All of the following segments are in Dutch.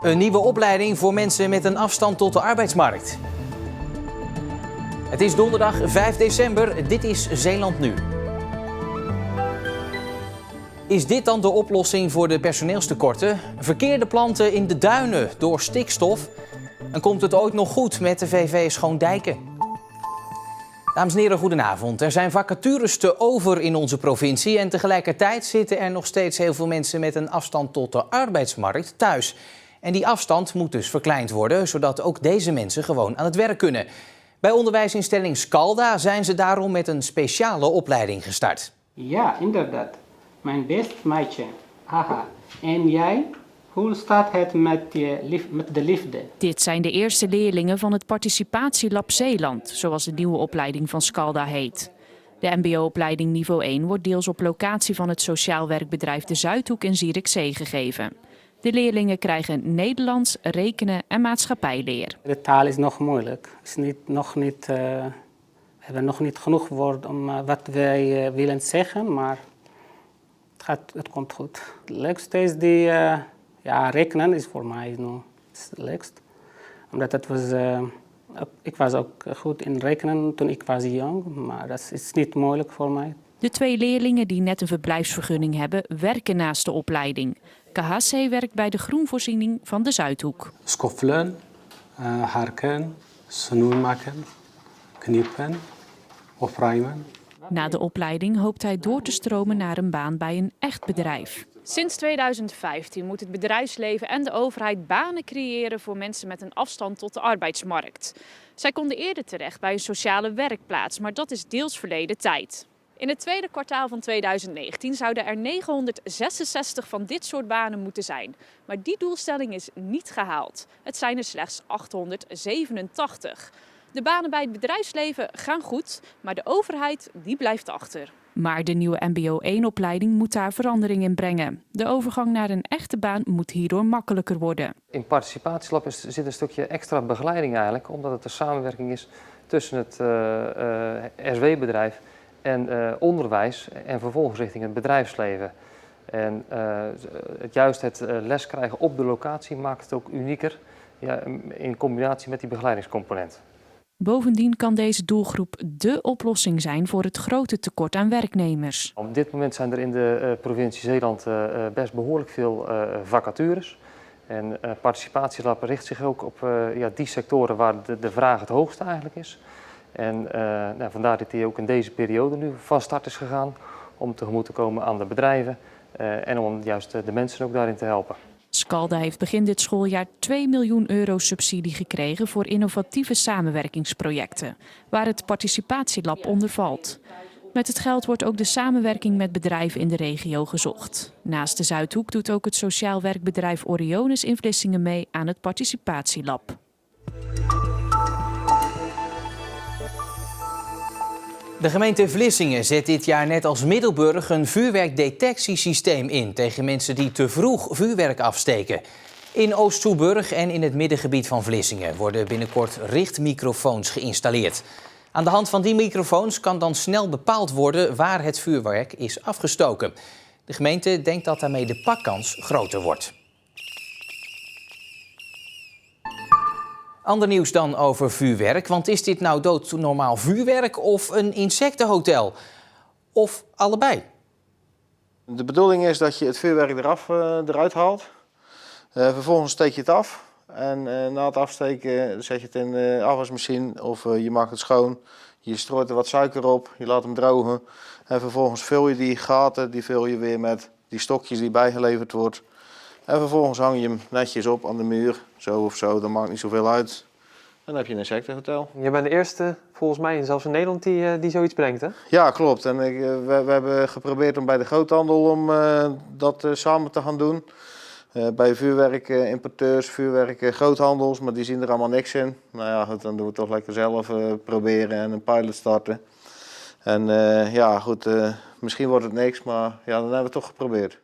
Een nieuwe opleiding voor mensen met een afstand tot de arbeidsmarkt. Het is donderdag 5 december, dit is Zeeland Nu. Is dit dan de oplossing voor de personeelstekorten? Verkeerde planten in de duinen door stikstof? En komt het ooit nog goed met de VV Schoondijken? Dames en heren, goedenavond. Er zijn vacatures te over in onze provincie en tegelijkertijd zitten er nog steeds heel veel mensen met een afstand tot de arbeidsmarkt thuis. En die afstand moet dus verkleind worden, zodat ook deze mensen gewoon aan het werk kunnen. Bij onderwijsinstelling Scalda zijn ze daarom met een speciale opleiding gestart. Ja, inderdaad. Mijn best meisje. Haha. En jij? Hoe staat het met de liefde? Dit zijn de eerste leerlingen van het Participatielab Zeeland, zoals de nieuwe opleiding van Scalda heet. De mbo-opleiding niveau 1 wordt deels op locatie van het sociaal werkbedrijf De Zuidhoek in Zierikzee gegeven. De leerlingen krijgen Nederlands, rekenen en maatschappijleer. De taal is nog moeilijk. We hebben nog niet genoeg woorden om wat wij willen zeggen, maar het komt goed. Het leukste is rekenen is voor mij het leukst. Omdat ik was ook goed in rekenen toen ik was jong, maar dat is niet moeilijk voor mij. De twee leerlingen die net een verblijfsvergunning hebben, werken naast de opleiding. Kahase werkt bij de groenvoorziening van De Zuidhoek. Schoffelen, harken, snoer maken, knippen, opruimen. Na de opleiding hoopt hij door te stromen naar een baan bij een echt bedrijf. Sinds 2015 moet het bedrijfsleven en de overheid banen creëren voor mensen met een afstand tot de arbeidsmarkt. Zij konden eerder terecht bij een sociale werkplaats, maar dat is deels verleden tijd. In het tweede kwartaal van 2019 zouden er 966 van dit soort banen moeten zijn. Maar die doelstelling is niet gehaald. Het zijn er slechts 887. De banen bij het bedrijfsleven gaan goed, maar de overheid die blijft achter. Maar de nieuwe mbo-1-opleiding moet daar verandering in brengen. De overgang naar een echte baan moet hierdoor makkelijker worden. In Participatielab zit een stukje extra begeleiding eigenlijk, omdat het een samenwerking is tussen het SW-bedrijf en onderwijs en vervolgens richting het bedrijfsleven. En het les krijgen op de locatie maakt het ook unieker in combinatie met die begeleidingscomponent. Bovendien kan deze doelgroep dé oplossing zijn voor het grote tekort aan werknemers. Op dit moment zijn er in de provincie Zeeland best behoorlijk veel vacatures. En Participatielab richt zich ook op die sectoren waar de vraag het hoogst eigenlijk is. En vandaar dat hij ook in deze periode nu van start is gegaan om tegemoet te komen aan de bedrijven en om juist de mensen ook daarin te helpen. Scalda heeft begin dit schooljaar 2 miljoen euro subsidie gekregen voor innovatieve samenwerkingsprojecten, waar het Participatielab onder valt. Met het geld wordt ook de samenwerking met bedrijven in de regio gezocht. Naast de Zuidhoek doet ook het sociaal werkbedrijf Orionis in Vlissingen mee aan het Participatielab. De gemeente Vlissingen zet dit jaar net als Middelburg een vuurwerkdetectiesysteem in tegen mensen die te vroeg vuurwerk afsteken. In Oost-Soeburg en in het middengebied van Vlissingen worden binnenkort richtmicrofoons geïnstalleerd. Aan de hand van die microfoons kan dan snel bepaald worden waar het vuurwerk is afgestoken. De gemeente denkt dat daarmee de pakkans groter wordt. Ander nieuws dan over vuurwerk, want is dit nou doodnormaal vuurwerk of een insectenhotel? Of allebei? De bedoeling is dat je het vuurwerk eruit haalt. Vervolgens steek je het af. En na het afsteken zet je het in de afwasmachine of je maakt het schoon. Je strooit er wat suiker op, je laat hem drogen. En vervolgens vul je die gaten weer met die stokjes die bijgeleverd wordt. En vervolgens hang je hem netjes op aan de muur, zo of zo, dat maakt niet zoveel uit. Dan heb je een insectenhotel. Je bent de eerste, volgens mij, zelfs in Nederland, die zoiets brengt, hè? Ja, klopt. En we hebben geprobeerd om bij de groothandel om dat samen te gaan doen. Bij vuurwerkimporteurs, groothandels, maar die zien er allemaal niks in. Nou ja, goed, dan doen we het toch lekker zelf proberen en een pilot starten. En misschien wordt het niks, maar ja, dan hebben we het toch geprobeerd.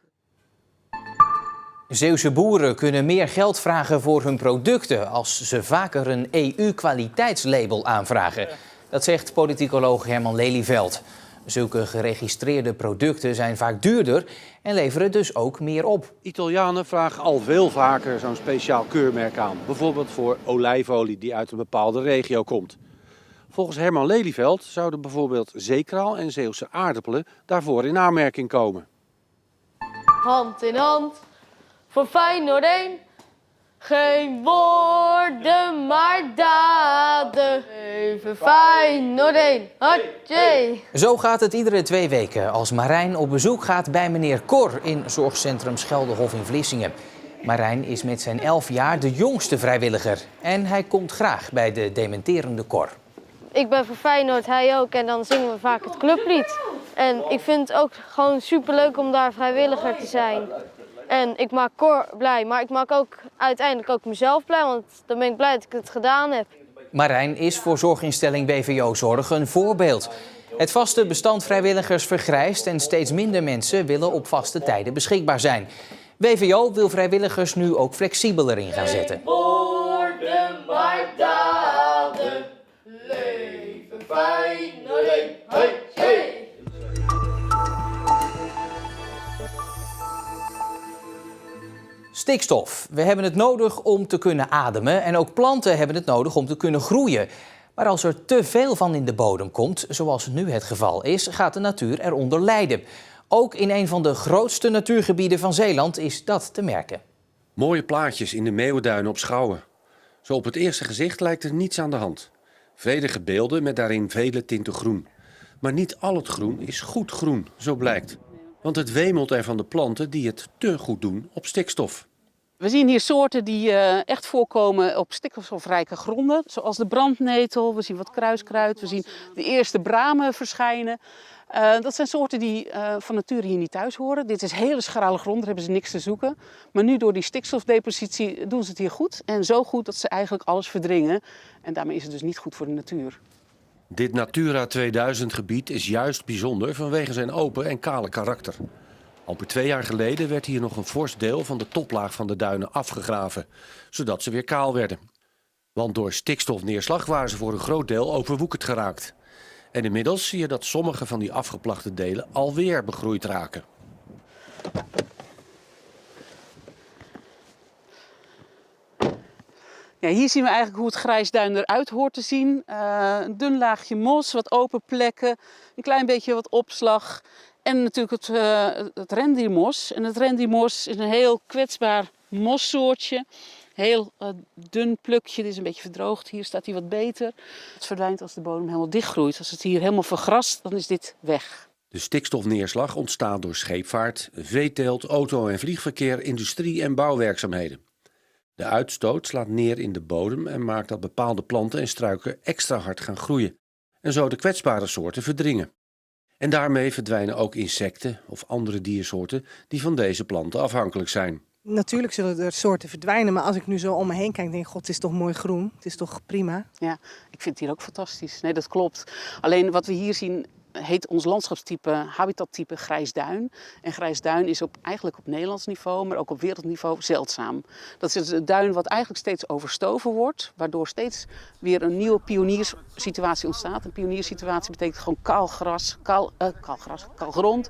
Zeeuwse boeren kunnen meer geld vragen voor hun producten als ze vaker een EU-kwaliteitslabel aanvragen. Dat zegt politicoloog Herman Lelyveld. Zulke geregistreerde producten zijn vaak duurder en leveren dus ook meer op. Italianen vragen al veel vaker zo'n speciaal keurmerk aan. Bijvoorbeeld voor olijfolie die uit een bepaalde regio komt. Volgens Herman Lelyveld zouden bijvoorbeeld zeekraal en Zeeuwse aardappelen daarvoor in aanmerking komen. Hand in hand voor Feyenoord 1. Geen woorden, maar daden. Even Feyenoord 1. Hatjee. Zo gaat het iedere 2 weken als Marijn op bezoek gaat bij meneer Cor in zorgcentrum Scheldehof in Vlissingen. Marijn is met zijn 11 jaar de jongste vrijwilliger en hij komt graag bij de dementerende Cor. Ik ben voor Feyenoord, hij ook, en dan zingen we vaak het clublied. En ik vind het ook gewoon superleuk om daar vrijwilliger te zijn. En ik maak Cor blij, maar ik maak ook uiteindelijk ook mezelf blij, want dan ben ik blij dat ik het gedaan heb. Marijn is voor zorginstelling BVO Zorg een voorbeeld. Het vaste bestand vrijwilligers vergrijst en steeds minder mensen willen op vaste tijden beschikbaar zijn. BVO wil vrijwilligers nu ook flexibeler in gaan zetten. Woorden maar daden, leven Feyenoord 1. Hey. Stikstof. We hebben het nodig om te kunnen ademen en ook planten hebben het nodig om te kunnen groeien. Maar als er te veel van in de bodem komt, zoals nu het geval is, gaat de natuur eronder lijden. Ook in een van de grootste natuurgebieden van Zeeland is dat te merken. Mooie plaatjes in de Meeuwenduinen op Schouwen. Zo op het eerste gezicht lijkt er niets aan de hand. Vredige beelden met daarin vele tinten groen. Maar niet al het groen is goed groen, zo blijkt. Want het wemelt er van de planten die het te goed doen op stikstof. We zien hier soorten die echt voorkomen op stikstofrijke gronden, zoals de brandnetel, we zien wat kruiskruid, we zien de eerste bramen verschijnen. Dat zijn soorten die van nature hier niet thuis horen. Dit is hele schrale grond, daar hebben ze niks te zoeken. Maar nu door die stikstofdepositie doen ze het hier goed. En zo goed dat ze eigenlijk alles verdringen. En daarmee is het dus niet goed voor de natuur. Dit Natura 2000 gebied is juist bijzonder vanwege zijn open en kale karakter. Amper 2 jaar geleden werd hier nog een fors deel van de toplaag van de duinen afgegraven, zodat ze weer kaal werden. Want door stikstofneerslag waren ze voor een groot deel overwoekerd geraakt. En inmiddels zie je dat sommige van die afgeplagde delen alweer begroeid raken. Ja, hier zien we eigenlijk hoe het grijsduin eruit hoort te zien. Een dun laagje mos, wat open plekken, een klein beetje wat opslag. En natuurlijk het rendiermos. En het rendiermos is een heel kwetsbaar mossoortje. Heel dun plukje, dit is een beetje verdroogd. Hier staat hij wat beter. Het verdwijnt als de bodem helemaal dichtgroeit. Als het hier helemaal vergrast, dan is dit weg. De stikstofneerslag ontstaat door scheepvaart, veeteelt, auto- en vliegverkeer, industrie en bouwwerkzaamheden. De uitstoot slaat neer in de bodem en maakt dat bepaalde planten en struiken extra hard gaan groeien. En zo de kwetsbare soorten verdringen. En daarmee verdwijnen ook insecten of andere diersoorten die van deze planten afhankelijk zijn. Natuurlijk zullen er soorten verdwijnen, maar als ik nu zo om me heen kijk, denk ik, god, het is toch mooi groen. Het is toch prima. Ja, ik vind het hier ook fantastisch. Nee, dat klopt. Alleen wat we hier zien heet ons landschapstype, habitattype grijsduin. En grijsduin is eigenlijk op Nederlands niveau, maar ook op wereldniveau zeldzaam. Dat is een duin wat eigenlijk steeds overstoven wordt, waardoor steeds weer een nieuwe pionierssituatie ontstaat. Een pionierssituatie betekent gewoon kaal gras, kaal grond.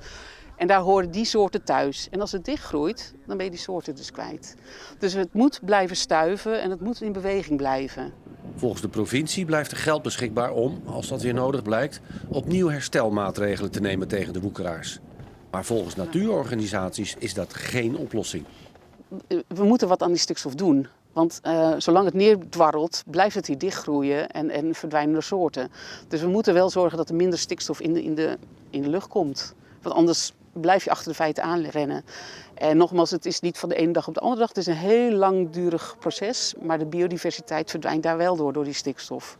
En daar horen die soorten thuis. En als het dichtgroeit, dan ben je die soorten dus kwijt. Dus het moet blijven stuiven en het moet in beweging blijven. Volgens de provincie blijft er geld beschikbaar om, als dat weer nodig blijkt, opnieuw herstelmaatregelen te nemen tegen de woekeraars. Maar volgens natuurorganisaties is dat geen oplossing. We moeten wat aan die stikstof doen. Want zolang het neerdwarrelt, blijft het hier dichtgroeien en verdwijnen er soorten. Dus we moeten wel zorgen dat er minder stikstof in de lucht komt. Want anders blijf je achter de feiten aanrennen. En nogmaals, het is niet van de ene dag op de andere dag. Het is een heel langdurig proces. Maar de biodiversiteit verdwijnt daar wel door die stikstof.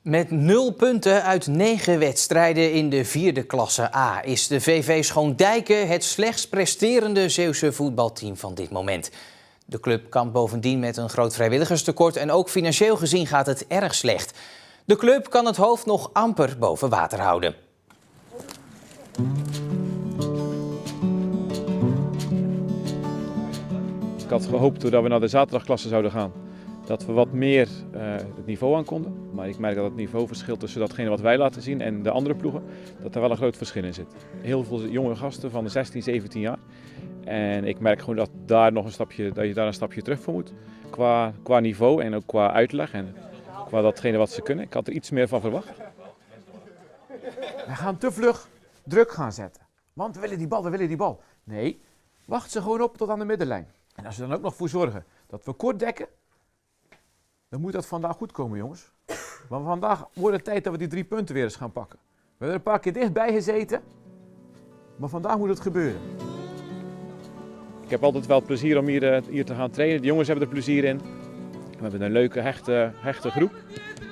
Met 0 punten uit 9 wedstrijden in de 4e klasse A is de VV Schoondijken het slechtst presterende Zeeuwse voetbalteam van dit moment. De club kampt bovendien met een groot vrijwilligerstekort en ook financieel gezien gaat het erg slecht. De club kan het hoofd nog amper boven water houden. Ik had gehoopt dat we naar de zaterdagklasse zouden gaan. dat we wat meer het niveau aan konden. Maar ik merk dat het niveauverschil tussen datgene wat wij laten zien en de andere ploegen, dat er wel een groot verschil in zit. Heel veel jonge gasten van de 16, 17 jaar. En ik merk gewoon dat je daar een stapje terug voor moet. Qua niveau en ook qua uitleg en qua datgene wat ze kunnen. Ik had er iets meer van verwacht. We gaan te vlug druk gaan zetten. Want we willen die bal. Nee, wacht ze gewoon op tot aan de middenlijn. En als we dan ook nog voor zorgen dat we kort dekken, dan moet dat vandaag goed komen, jongens. Want vandaag wordt het tijd dat we die 3 punten weer eens gaan pakken. We hebben er een paar keer dichtbij gezeten, maar vandaag moet het gebeuren. Ik heb altijd wel plezier om hier te gaan trainen. De jongens hebben er plezier in. We hebben een leuke, hechte groep.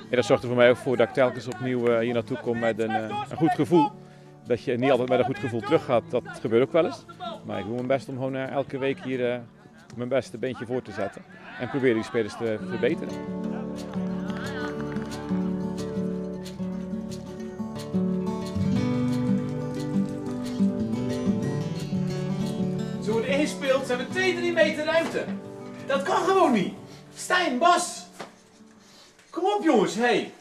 En dat zorgt er voor mij ook voor dat ik telkens opnieuw hier naartoe kom met een goed gevoel. Dat je niet altijd met een goed gevoel teruggaat, dat gebeurt ook wel eens. Maar ik doe mijn best om gewoon elke week hier mijn beste beentje voor te zetten. En probeer die spelers te verbeteren. Zo wordt ingespeeld, zijn we 2-3 meter ruimte. Dat kan gewoon niet. Stijn, Bas. Kom op jongens, hey.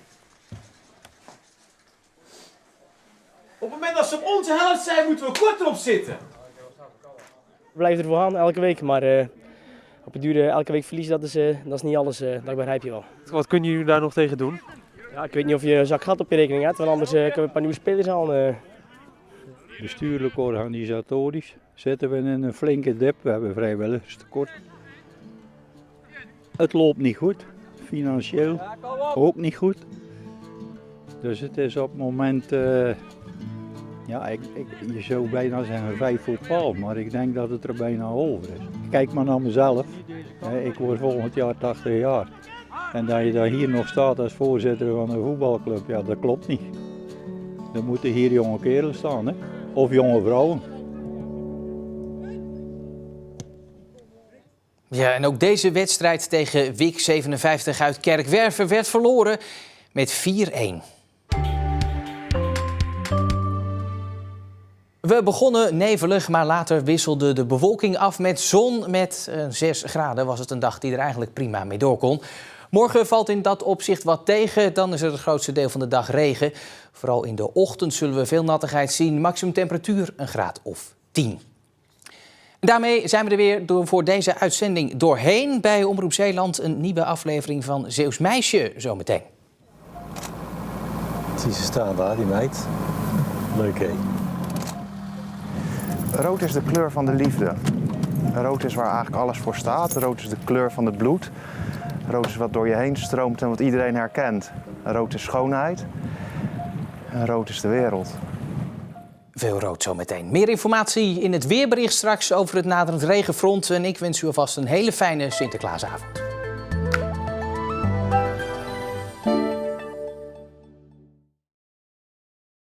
Op het moment dat ze op onze helft zijn, moeten we kort erop zitten. We blijven ervoor gaan, elke week. Maar op het duur elke week verliezen, dat is niet alles. Dat begrijp je wel. Wat kunnen jullie daar nog tegen doen? Ja, ik weet niet of je een zak gat op je rekening hebt, want anders kunnen we een paar nieuwe spelers aan. Bestuurlijk, organisatorisch zitten we in een flinke dip. We hebben vrijwilligerstekort. Het loopt niet goed. Financieel ook niet goed. Dus het is op het moment, je zou bijna zeggen 5 voor 12, maar ik denk dat het er bijna over is. Kijk maar naar mezelf. Ik word volgend jaar 80 jaar. En dat je daar hier nog staat als voorzitter van een voetbalclub, ja, dat klopt niet. Er moeten hier jonge kerels staan, hè? Of jonge vrouwen. Ja, en ook deze wedstrijd tegen WIC 57 uit Kerkwerven werd verloren met 4-1. We begonnen nevelig, maar later wisselde de bewolking af met zon. Met 6 graden was het een dag die er eigenlijk prima mee door kon. Morgen valt in dat opzicht wat tegen. Dan is er het grootste deel van de dag regen. Vooral in de ochtend zullen we veel nattigheid zien. Maximum temperatuur een graad of 10. En daarmee zijn we er weer voor deze uitzending doorheen. Bij Omroep Zeeland een nieuwe aflevering van Zeeuws Meisje zometeen. Zie ze staan daar, die meid. Leuk hé. Rood is de kleur van de liefde. Rood is waar eigenlijk alles voor staat. Rood is de kleur van het bloed. Rood is wat door je heen stroomt en wat iedereen herkent. Rood is schoonheid. En rood is de wereld. Veel rood zometeen. Meer informatie in het weerbericht straks over het naderend regenfront. En ik wens u alvast een hele fijne Sinterklaasavond.